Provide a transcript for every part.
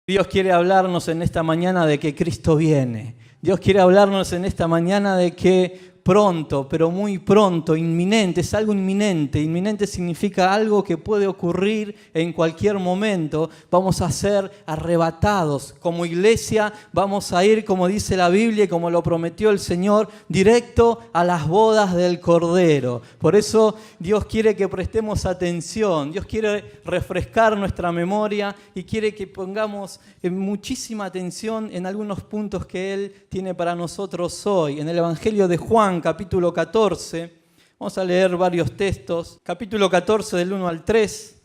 Dios quiere hablarnos en esta mañana de que Cristo viene. Dios quiere hablarnos en esta mañana de que pronto, pero muy pronto, inminente, es algo inminente. Inminente significa algo que puede ocurrir en cualquier momento. Vamos a ser arrebatados. Como iglesia vamos a ir, como dice la Biblia y como lo prometió el Señor, directo a las bodas del Cordero. Por eso Dios quiere que prestemos atención. Dios quiere refrescar nuestra memoria y quiere que pongamos muchísima atención en algunos puntos que Él tiene para nosotros hoy. En el Evangelio de Juan, capítulo 14, vamos a leer varios textos. Capítulo 14, del 1 al 3.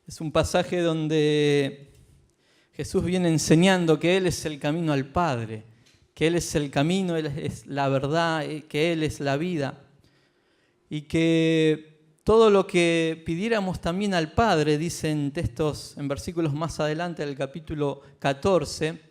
Es un pasaje donde Jesús viene enseñando que Él es el camino al Padre, que Él es el camino, Él es la verdad, que Él es la vida y que todo lo que pidiéramos también al Padre, dicen textos en versículos más adelante del capítulo 14,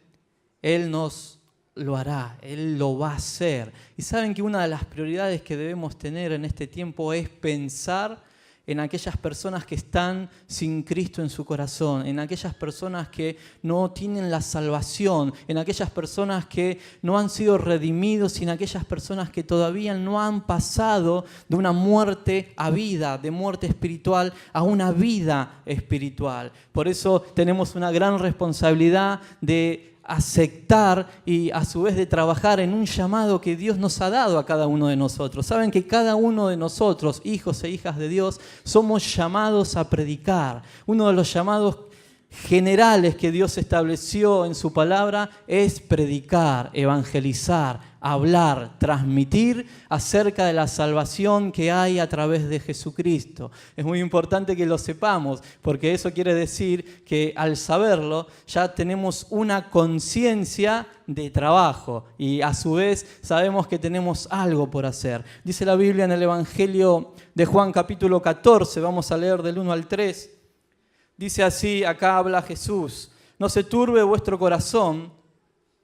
Él nos lo hará, Él lo va a hacer. Y saben que una de las prioridades que debemos tener en este tiempo es pensar en aquellas personas que están sin Cristo en su corazón, en aquellas personas que no tienen la salvación, en aquellas personas que no han sido redimidos, en aquellas personas que todavía no han pasado de una muerte a vida, de muerte espiritual a una vida espiritual. Por eso tenemos una gran responsabilidad de aceptar y a su vez de trabajar en un llamado que Dios nos ha dado a cada uno de nosotros. Saben que cada uno de nosotros, hijos e hijas de Dios, somos llamados a predicar. Uno de los llamados generales que Dios estableció en su palabra es predicar, evangelizar, hablar, transmitir acerca de la salvación que hay a través de Jesucristo. Es muy importante que lo sepamos, porque eso quiere decir que al saberlo ya tenemos una conciencia de trabajo y a su vez sabemos que tenemos algo por hacer. Dice la Biblia en el Evangelio de Juan capítulo 14, vamos a leer del 1 al 3. Dice así, acá habla Jesús: no se turbe vuestro corazón,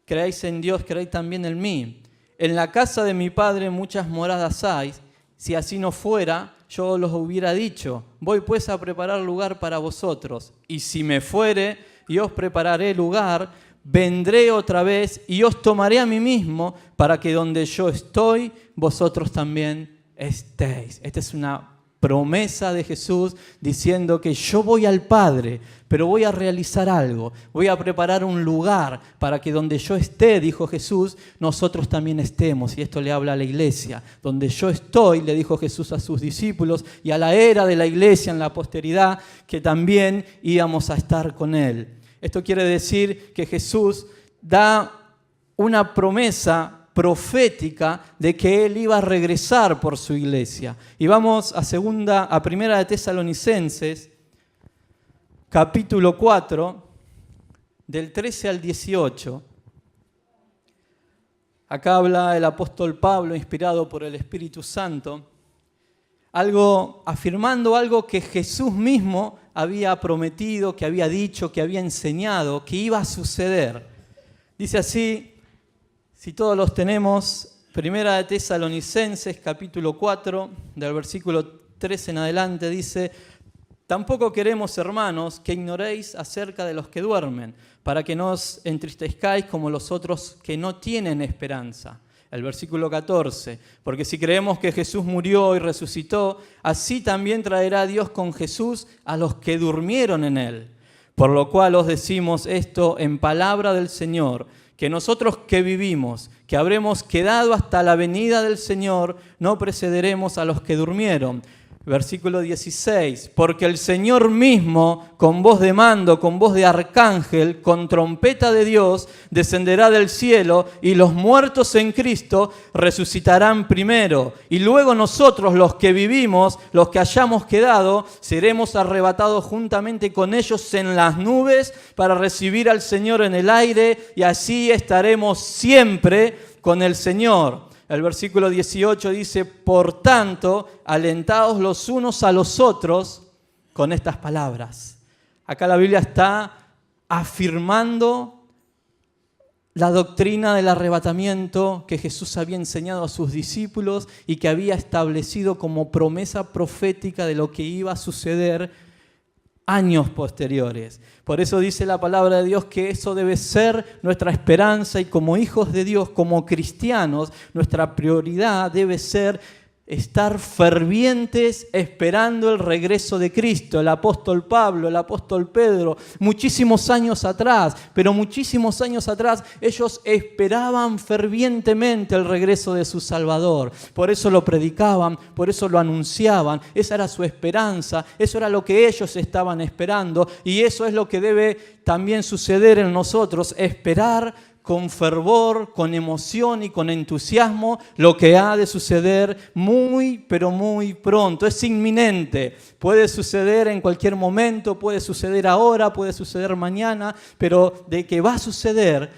creáis en Dios, creáis también en mí. En la casa de mi Padre muchas moradas hay, si así no fuera, yo os hubiera dicho, voy pues a preparar lugar para vosotros, y si me fuere y os prepararé lugar, vendré otra vez y os tomaré a mí mismo, para que donde yo estoy, vosotros también estéis. Esta es una promesa de Jesús diciendo que yo voy al Padre, pero voy a realizar algo, voy a preparar un lugar para que donde yo esté, dijo Jesús, nosotros también estemos. Y esto le habla a la iglesia. Donde yo estoy, le dijo Jesús a sus discípulos y a la era de la iglesia en la posteridad, que también íbamos a estar con Él. Esto quiere decir que Jesús da una promesa profética de que Él iba a regresar por su iglesia. Y vamos a Primera de Tesalonicenses, capítulo 4, del 13 al 18. Acá habla el apóstol Pablo, inspirado por el Espíritu Santo, afirmando algo que Jesús mismo había prometido, que había dicho, que había enseñado, que iba a suceder. Dice así, si todos los tenemos, Primera de Tesalonicenses, capítulo 4, del versículo 13 en adelante, dice: tampoco queremos, hermanos, que ignoréis acerca de los que duermen, para que no os entristezcáis como los otros que no tienen esperanza. El versículo 14, porque si creemos que Jesús murió y resucitó, así también traerá Dios con Jesús a los que durmieron en Él. Por lo cual os decimos esto en palabra del Señor, que nosotros que vivimos, que habremos quedado hasta la venida del Señor, no precederemos a los que durmieron. Versículo 16, porque el Señor mismo, con voz de mando, con voz de arcángel, con trompeta de Dios, descenderá del cielo, y los muertos en Cristo resucitarán primero. Y luego nosotros, los que vivimos, los que hayamos quedado, seremos arrebatados juntamente con ellos en las nubes para recibir al Señor en el aire, y así estaremos siempre con el Señor. El versículo 18 dice: por tanto, alentaos los unos a los otros con estas palabras. Acá la Biblia está afirmando la doctrina del arrebatamiento que Jesús había enseñado a sus discípulos y que había establecido como promesa profética de lo que iba a suceder años posteriores. Por eso dice la palabra de Dios que eso debe ser nuestra esperanza y como hijos de Dios, como cristianos, nuestra prioridad debe ser estar fervientes esperando el regreso de Cristo. El apóstol Pablo, el apóstol Pedro, muchísimos años atrás, ellos esperaban fervientemente el regreso de su Salvador. Por eso lo predicaban, por eso lo anunciaban. Esa era su esperanza, eso era lo que ellos estaban esperando y eso es lo que debe también suceder en nosotros, esperar con fervor, con emoción y con entusiasmo lo que ha de suceder muy, pero muy pronto. Es inminente, puede suceder en cualquier momento, puede suceder ahora, puede suceder mañana, pero de que va a suceder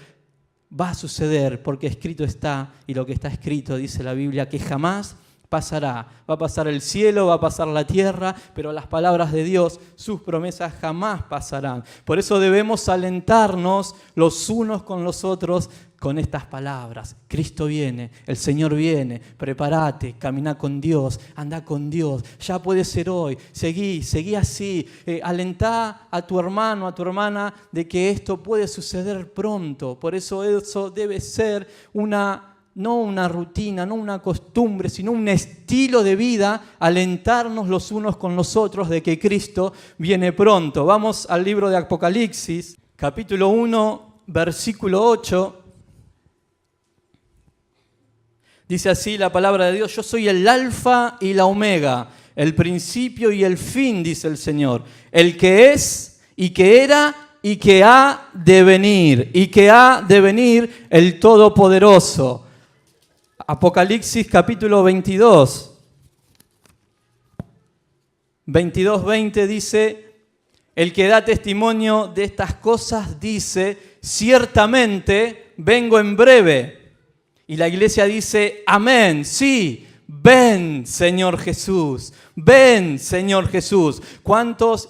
porque escrito está, y lo que está escrito dice la Biblia que jamás pasará. Va a pasar el cielo, va a pasar la tierra, pero las palabras de Dios, sus promesas jamás pasarán. Por eso debemos alentarnos los unos con los otros con estas palabras. Cristo viene, el Señor viene, prepárate, camina con Dios, anda con Dios. Ya puede ser hoy, seguí así. Alentá a tu hermano, a tu hermana de que esto puede suceder pronto. Por eso debe ser no una rutina, no una costumbre, sino un estilo de vida, alentarnos los unos con los otros de que Cristo viene pronto. Vamos al libro de Apocalipsis, capítulo 1, versículo 8. Dice así la palabra de Dios: yo soy el alfa y la omega, el principio y el fin, dice el Señor, el que es y que era y que ha de venir, el Todopoderoso. Apocalipsis capítulo 22, 20 dice: el que da testimonio de estas cosas dice, ciertamente vengo en breve. Y la iglesia dice, amén, sí, ven Señor Jesús, ven Señor Jesús. ¿Cuántos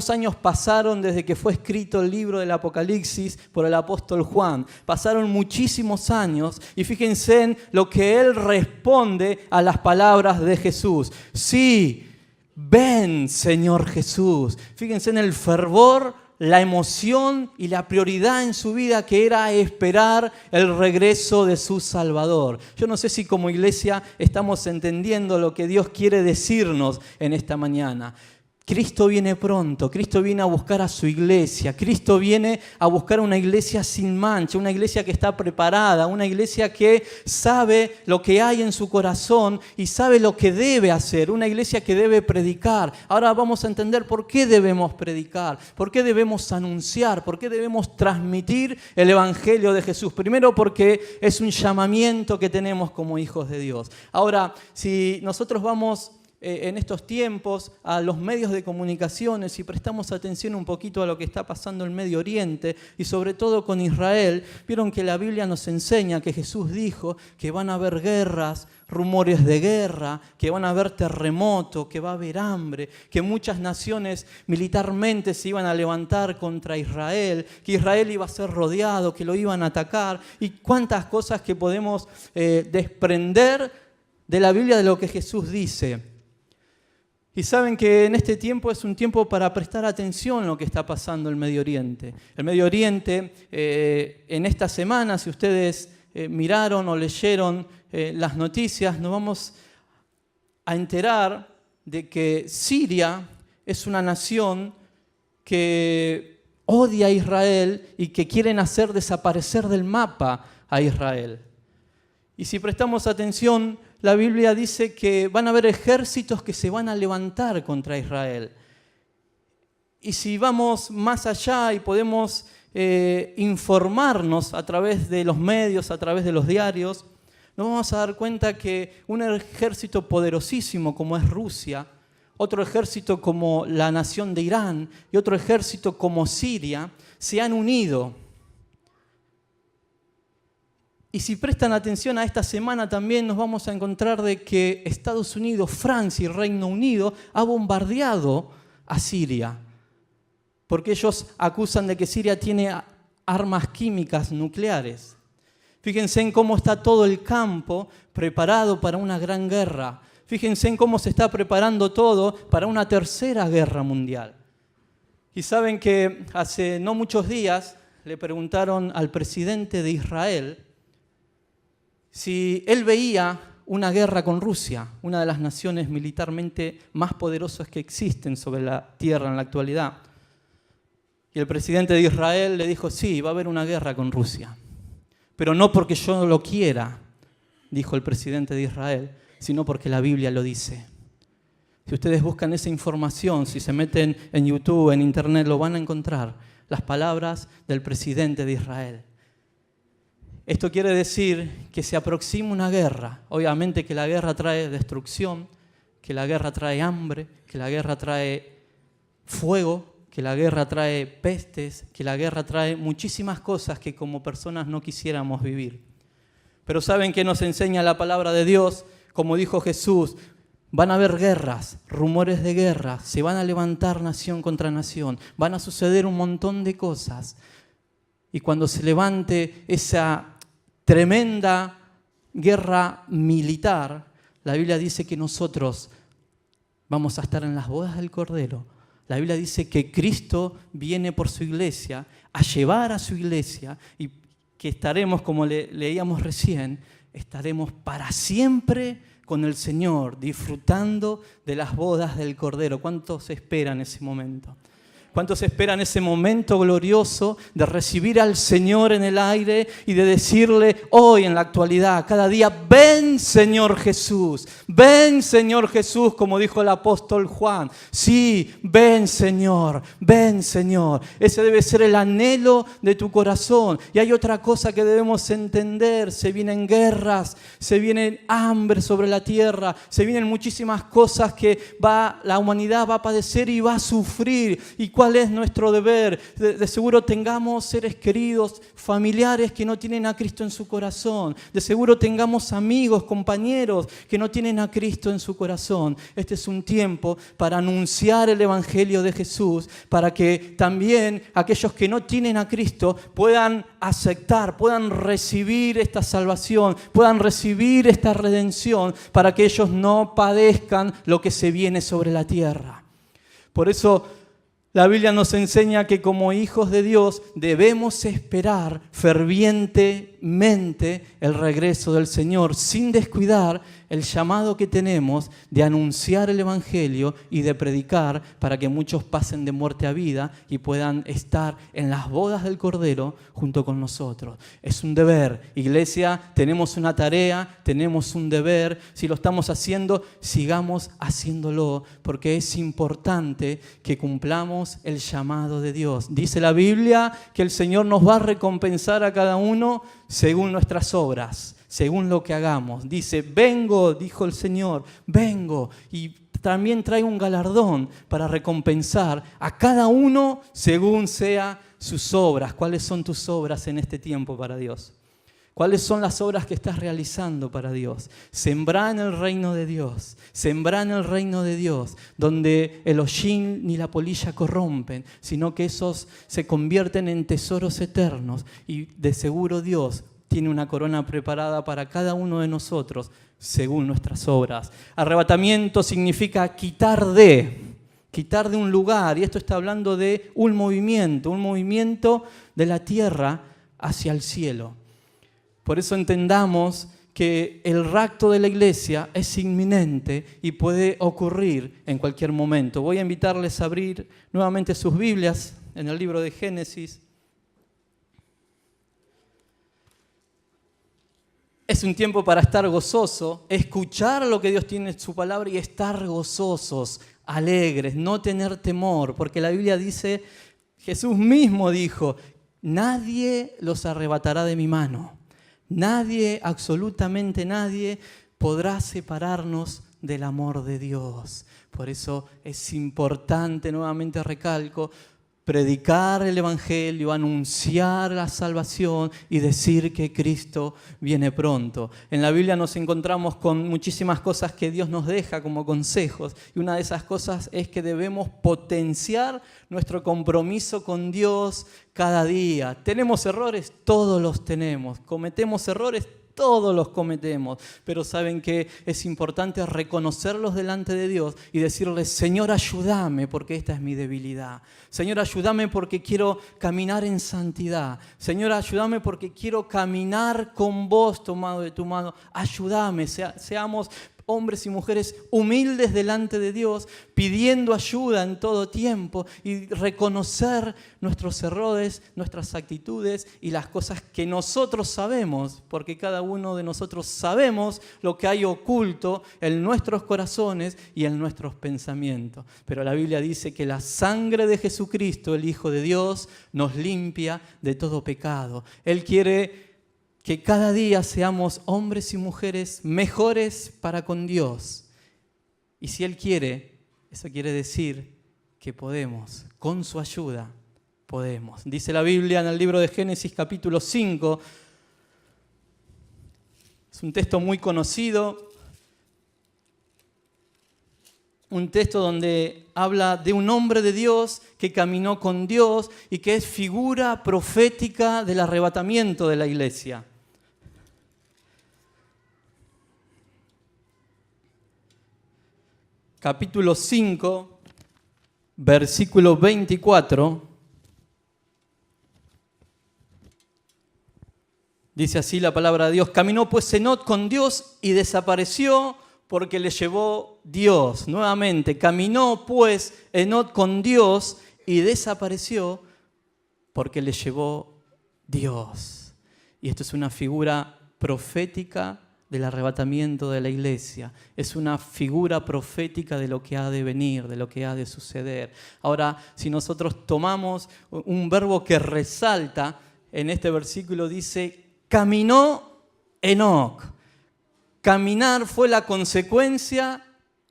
años pasaron desde que fue escrito el libro del Apocalipsis por el apóstol Juan? Pasaron muchísimos años y fíjense en lo que él responde a las palabras de Jesús. Sí, ven Señor Jesús. Fíjense en el fervor, la emoción y la prioridad en su vida que era esperar el regreso de su Salvador. Yo no sé si como iglesia estamos entendiendo lo que Dios quiere decirnos en esta mañana. Cristo viene pronto, Cristo viene a buscar a su iglesia, Cristo viene a buscar una iglesia sin mancha, una iglesia que está preparada, una iglesia que sabe lo que hay en su corazón y sabe lo que debe hacer, una iglesia que debe predicar. Ahora vamos a entender por qué debemos predicar, por qué debemos anunciar, por qué debemos transmitir el Evangelio de Jesús. Primero porque es un llamamiento que tenemos como hijos de Dios. Ahora, si nosotros vamos en estos tiempos a los medios de comunicaciones y prestamos atención un poquito a lo que está pasando en Medio Oriente y sobre todo con Israel, vieron que la Biblia nos enseña que Jesús dijo que van a haber guerras, rumores de guerra, que van a haber terremotos, que va a haber hambre, que muchas naciones militarmente se iban a levantar contra Israel, que Israel iba a ser rodeado, que lo iban a atacar y cuántas cosas que podemos desprender de la Biblia de lo que Jesús dice. Y saben que en este tiempo es un tiempo para prestar atención a lo que está pasando en el Medio Oriente. El Medio Oriente, en esta semana, si ustedes miraron o leyeron las noticias, nos vamos a enterar de que Siria es una nación que odia a Israel y que quieren hacer desaparecer del mapa a Israel. Y si prestamos atención, la Biblia dice que van a haber ejércitos que se van a levantar contra Israel. Y si vamos más allá y podemos informarnos a través de los medios, a través de los diarios, nos vamos a dar cuenta que un ejército poderosísimo como es Rusia, otro ejército como la nación de Irán y otro ejército como Siria se han unido. Y si prestan atención a esta semana también nos vamos a encontrar de que Estados Unidos, Francia y Reino Unido ha bombardeado a Siria. Porque ellos acusan de que Siria tiene armas químicas nucleares. Fíjense en cómo está todo el campo preparado para una gran guerra. Fíjense en cómo se está preparando todo para una tercera guerra mundial. Y saben que hace no muchos días le preguntaron al presidente de Israel si él veía una guerra con Rusia, una de las naciones militarmente más poderosas que existen sobre la tierra en la actualidad. Y el presidente de Israel le dijo, sí, va a haber una guerra con Rusia, pero no porque yo lo quiera, dijo el presidente de Israel, sino porque la Biblia lo dice. Si ustedes buscan esa información, si se meten en YouTube, en Internet, lo van a encontrar, las palabras del presidente de Israel. Esto quiere decir que se aproxima una guerra. Obviamente que la guerra trae destrucción, que la guerra trae hambre, que la guerra trae fuego, que la guerra trae pestes, que la guerra trae muchísimas cosas que como personas no quisiéramos vivir. Pero ¿saben qué nos enseña la palabra de Dios? Como dijo Jesús, van a haber guerras, rumores de guerra, se van a levantar nación contra nación, van a suceder un montón de cosas. Y cuando se levante esa tremenda guerra militar, la Biblia dice que nosotros vamos a estar en las bodas del Cordero. La Biblia dice que Cristo viene por su iglesia a llevar a su iglesia y que estaremos, como leíamos recién, estaremos para siempre con el Señor, disfrutando de las bodas del Cordero. ¿Cuántos esperan ese momento? ¿Cuántos esperan ese momento glorioso de recibir al Señor en el aire y de decirle hoy en la actualidad, cada día, ven Señor Jesús, como dijo el apóstol Juan. Sí, ven Señor, ven Señor. Ese debe ser el anhelo de tu corazón. Y hay otra cosa que debemos entender, se vienen guerras, se viene hambre sobre la tierra, se vienen muchísimas cosas que la humanidad va a padecer y va a sufrir. ¿Y cuál es nuestro deber? De seguro tengamos seres queridos, familiares que no tienen a Cristo en su corazón. De seguro tengamos amigos, compañeros que no tienen a Cristo en su corazón. Este es un tiempo para anunciar el Evangelio de Jesús, para que también aquellos que no tienen a Cristo puedan aceptar, puedan recibir esta salvación, puedan recibir esta redención, para que ellos no padezcan lo que se viene sobre la tierra. Por eso la Biblia nos enseña que como hijos de Dios debemos esperar fervientemente el regreso del Señor, sin descuidar el llamado que tenemos de anunciar el Evangelio y de predicar para que muchos pasen de muerte a vida y puedan estar en las bodas del Cordero junto con nosotros. Es un deber. Iglesia, tenemos una tarea, tenemos un deber. Si lo estamos haciendo, sigamos haciéndolo, porque es importante que cumplamos el llamado de Dios. Dice la Biblia que el Señor nos va a recompensar a cada uno según nuestras obras, según lo que hagamos. Dice, vengo, dijo el Señor, vengo, y también traigo un galardón para recompensar a cada uno según sea sus obras. ¿Cuáles son tus obras en este tiempo para Dios? ¿Cuáles son las obras que estás realizando para Dios? Sembrá en el reino de Dios. Sembrá en el reino de Dios, donde el hollín ni la polilla corrompen, sino que esos se convierten en tesoros eternos. Y de seguro Dios tiene una corona preparada para cada uno de nosotros, según nuestras obras. Arrebatamiento significa quitar de un lugar. Y esto está hablando de un movimiento de la tierra hacia el cielo. Por eso entendamos que el rapto de la iglesia es inminente y puede ocurrir en cualquier momento. Voy a invitarles a abrir nuevamente sus Biblias en el libro de Génesis. Es un tiempo para estar gozoso, escuchar lo que Dios tiene en su palabra y estar gozosos, alegres, no tener temor, porque la Biblia dice, Jesús mismo dijo, nadie los arrebatará de mi mano. Nadie, absolutamente nadie, podrá separarnos del amor de Dios. Por eso es importante, nuevamente recalco, predicar el Evangelio, anunciar la salvación y decir que Cristo viene pronto. En la Biblia nos encontramos con muchísimas cosas que Dios nos deja como consejos. Y una de esas cosas es que debemos potenciar nuestro compromiso con Dios cada día. ¿Tenemos errores? Todos los tenemos. ¿Cometemos errores? todos los cometemos, pero saben que es importante reconocerlos delante de Dios y decirles: Señor, ayúdame porque esta es mi debilidad. Señor, ayúdame porque quiero caminar en santidad. Señor, ayúdame porque quiero caminar con vos tomado de tu mano. Ayúdame, seamos hombres y mujeres humildes delante de Dios, pidiendo ayuda en todo tiempo y reconocer nuestros errores, nuestras actitudes y las cosas que nosotros sabemos, porque cada uno de nosotros sabemos lo que hay oculto en nuestros corazones y en nuestros pensamientos. Pero la Biblia dice que la sangre de Jesucristo, el Hijo de Dios, nos limpia de todo pecado. Él quiere que cada día seamos hombres y mujeres mejores para con Dios. Y si Él quiere, eso quiere decir que podemos, con su ayuda, podemos. Dice la Biblia en el libro de Génesis capítulo 5, es un texto muy conocido, un texto donde habla de un hombre de Dios que caminó con Dios y que es figura profética del arrebatamiento de la iglesia. Capítulo 5, versículo 24, dice así la palabra de Dios: caminó pues Enoc con Dios y desapareció porque le llevó Dios. Nuevamente, caminó pues Enoc con Dios y desapareció porque le llevó Dios. Y esto es una figura profética del arrebatamiento de la iglesia. Es una figura profética de lo que ha de venir, de lo que ha de suceder. Ahora, si nosotros tomamos un verbo que resalta en este versículo, dice: caminó Enoc. Caminar fue la consecuencia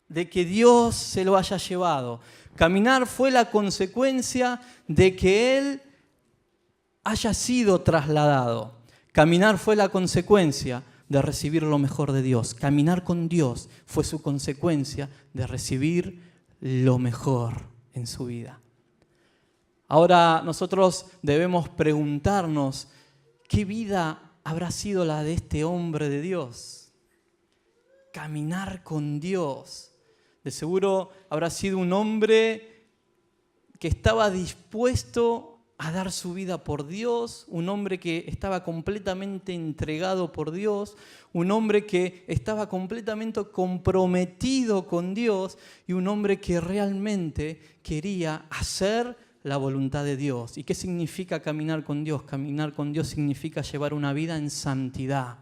de que Dios se lo haya llevado. Caminar fue la consecuencia de que él haya sido trasladado. Caminar fue la consecuencia de recibir lo mejor de Dios. Caminar con Dios fue su consecuencia de recibir lo mejor en su vida. Ahora nosotros debemos preguntarnos: ¿qué vida habrá sido la de este hombre de Dios? Caminar con Dios. De seguro habrá sido un hombre que estaba dispuesto a dar su vida por Dios, un hombre que estaba completamente entregado por Dios, un hombre que estaba completamente comprometido con Dios y un hombre que realmente quería hacer la voluntad de Dios. ¿Y qué significa caminar con Dios? Caminar con Dios significa llevar una vida en santidad.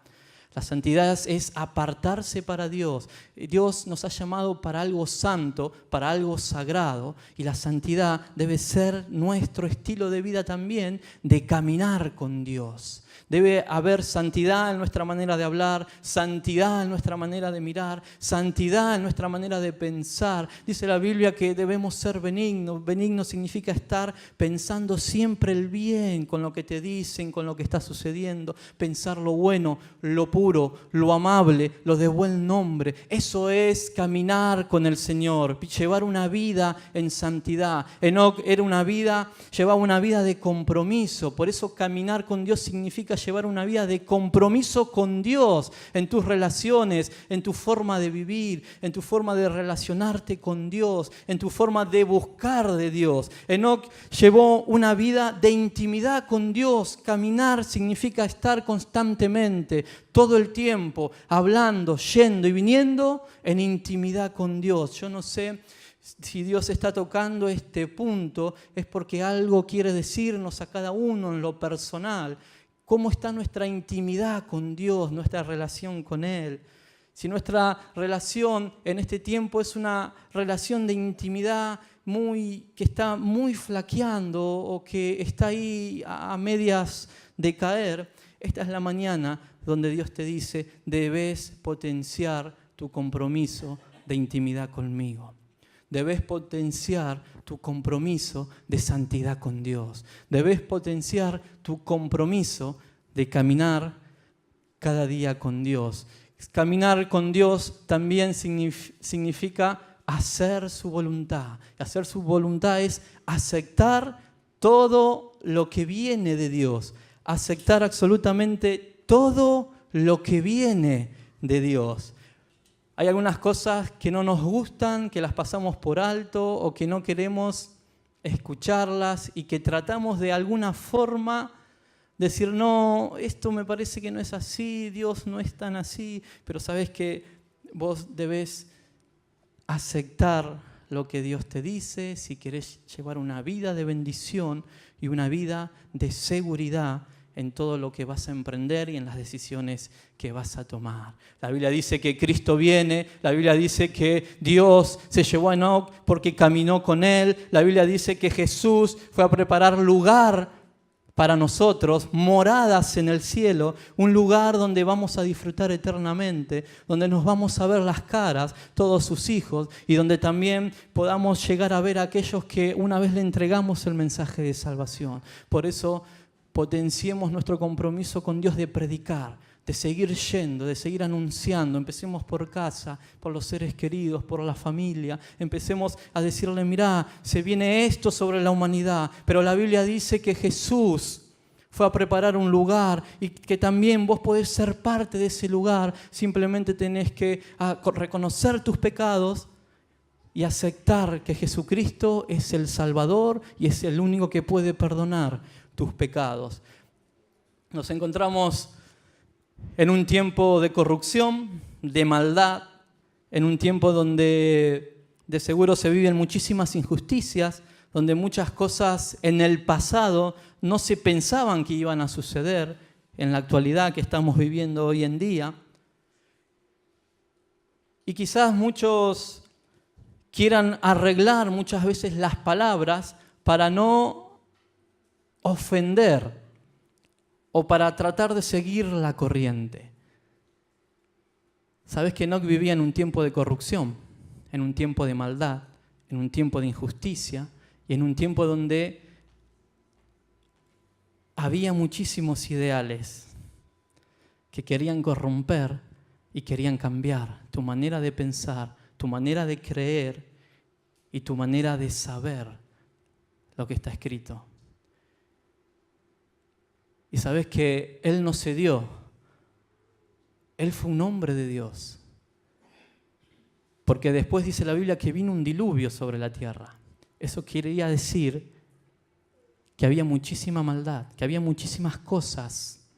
La santidad es apartarse para Dios. Dios nos ha llamado para algo santo, para algo sagrado, y la santidad debe ser nuestro estilo de vida también, de caminar con Dios. Debe haber santidad en nuestra manera de hablar, santidad en nuestra manera de mirar, santidad en nuestra manera de pensar. Dice la Biblia que debemos ser benignos. Benigno significa estar pensando siempre el bien con lo que te dicen, con lo que está sucediendo. Pensar lo bueno, lo puro, lo amable, lo de buen nombre. Eso es caminar con el Señor, llevar una vida en santidad. Enoc llevaba una vida de compromiso. Por eso caminar con Dios significa llevar una vida de compromiso con Dios en tus relaciones, en tu forma de vivir, en tu forma de relacionarte con Dios, en tu forma de buscar de Dios. Enoc llevó una vida de intimidad con Dios. Caminar significa estar constantemente, todo el tiempo, hablando, yendo y viniendo en intimidad con Dios. Yo no sé si Dios está tocando este punto, es porque algo quiere decirnos a cada uno en lo personal. ¿Cómo está nuestra intimidad con Dios, nuestra relación con Él? Si nuestra relación en este tiempo es una relación de intimidad que está muy flaqueando o que está ahí a medias de caer, esta es la mañana donde Dios te dice: debes potenciar tu compromiso de intimidad conmigo. Debes potenciar tu compromiso de santidad con Dios. Debes potenciar tu compromiso de caminar cada día con Dios. Caminar con Dios también significa hacer su voluntad. Hacer su voluntad es aceptar todo lo que viene de Dios. Aceptar absolutamente todo lo que viene de Dios. Hay algunas cosas que no nos gustan, que las pasamos por alto o que no queremos escucharlas y que tratamos de alguna forma decir, no, esto me parece que no es así, Dios no es tan así, pero sabes que vos debés aceptar lo que Dios te dice si querés llevar una vida de bendición y una vida de seguridad en todo lo que vas a emprender y en las decisiones que vas a tomar. La Biblia dice que Cristo viene, la Biblia dice que Dios se llevó a Enoc porque caminó con él, la Biblia dice que Jesús fue a preparar lugar para nosotros, moradas en el cielo, un lugar donde vamos a disfrutar eternamente, donde nos vamos a ver las caras, todos sus hijos, y donde también podamos llegar a ver a aquellos que una vez le entregamos el mensaje de salvación. Por eso potenciemos nuestro compromiso con Dios de predicar, de seguir yendo, de seguir anunciando. Empecemos por casa, por los seres queridos, por la familia. Empecemos a decirle, mirá, se viene esto sobre la humanidad, pero la Biblia dice que Jesús fue a preparar un lugar y que también vos podés ser parte de ese lugar. Simplemente tenés que reconocer tus pecados y aceptar que Jesucristo es el Salvador y es el único que puede perdonar tus pecados. Nos encontramos en un tiempo de corrupción, de maldad, en un tiempo donde de seguro se viven muchísimas injusticias, donde muchas cosas en el pasado no se pensaban que iban a suceder en la actualidad que estamos viviendo hoy en día. Y quizás muchos quieran arreglar muchas veces las palabras para no ofender o para tratar de seguir la corriente. Sabes que Enoc vivía en un tiempo de corrupción, en un tiempo de maldad, en un tiempo de injusticia y en un tiempo donde había muchísimos ideales que querían corromper y querían cambiar tu manera de pensar, tu manera de creer y tu manera de saber lo que está escrito. Y sabes que él no cedió. Él fue un hombre de Dios. Porque después dice la Biblia que vino un diluvio sobre la tierra. Eso quería decir que había muchísima maldad, que había muchísimas cosas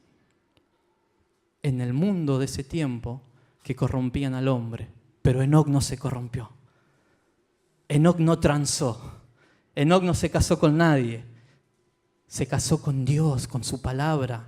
en el mundo de ese tiempo que corrompían al hombre. Pero Enoc no se corrompió. Enoc no transó. Enoc no se casó con nadie. Se casó con Dios, con su palabra.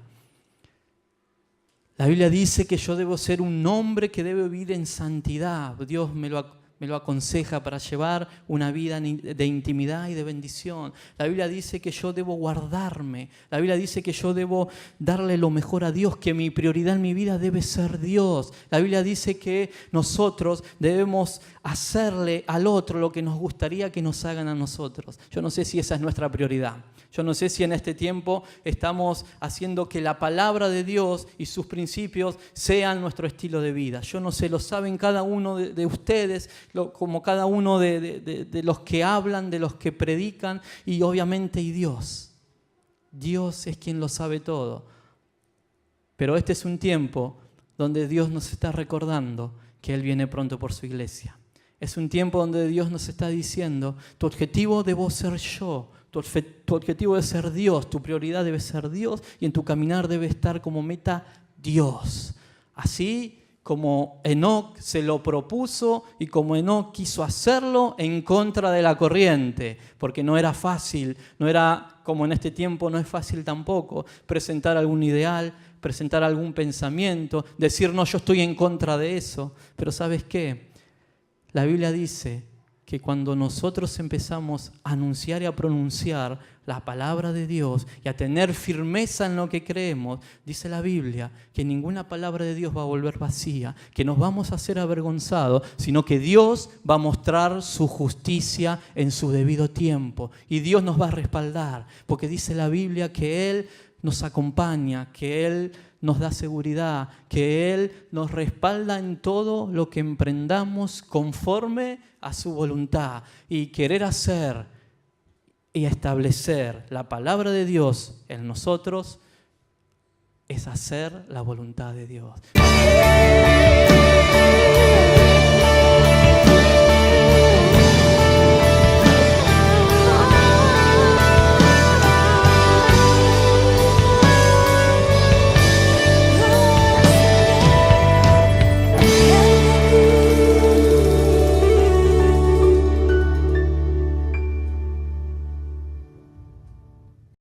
La Biblia dice que yo debo ser un hombre que debe vivir en santidad. Dios me lo aconseja para llevar una vida de intimidad y de bendición. La Biblia dice que yo debo guardarme. La Biblia dice que yo debo darle lo mejor a Dios, que mi prioridad en mi vida debe ser Dios. La Biblia dice que nosotros debemos hacerle al otro lo que nos gustaría que nos hagan a nosotros. Yo no sé si esa es nuestra prioridad. Yo no sé si en este tiempo estamos haciendo que la palabra de Dios y sus principios sean nuestro estilo de vida. Yo no sé, lo saben cada uno de ustedes, como cada uno de los que hablan, de los que predican, y obviamente y Dios. Dios es quien lo sabe todo. Pero este es un tiempo donde Dios nos está recordando que Él viene pronto por su iglesia. Es un tiempo donde Dios nos está diciendo, tu objetivo debo ser yo. Tu objetivo debe ser Dios, tu prioridad debe ser Dios y en tu caminar debe estar como meta Dios. Así como Enoc se lo propuso y como Enoc quiso hacerlo en contra de la corriente, porque no era fácil, no era como en este tiempo, no es fácil tampoco presentar algún ideal, presentar algún pensamiento, decir no, yo estoy en contra de eso. Pero ¿sabes qué? La Biblia dice que cuando nosotros empezamos a anunciar y a pronunciar la palabra de Dios y a tener firmeza en lo que creemos, dice la Biblia que ninguna palabra de Dios va a volver vacía, que nos vamos a ser avergonzados, sino que Dios va a mostrar su justicia en su debido tiempo y Dios nos va a respaldar, porque dice la Biblia que Él nos acompaña, que Él nos da seguridad, que Él nos respalda en todo lo que emprendamos conforme a su voluntad. Y querer hacer y establecer la palabra de Dios en nosotros es hacer la voluntad de Dios.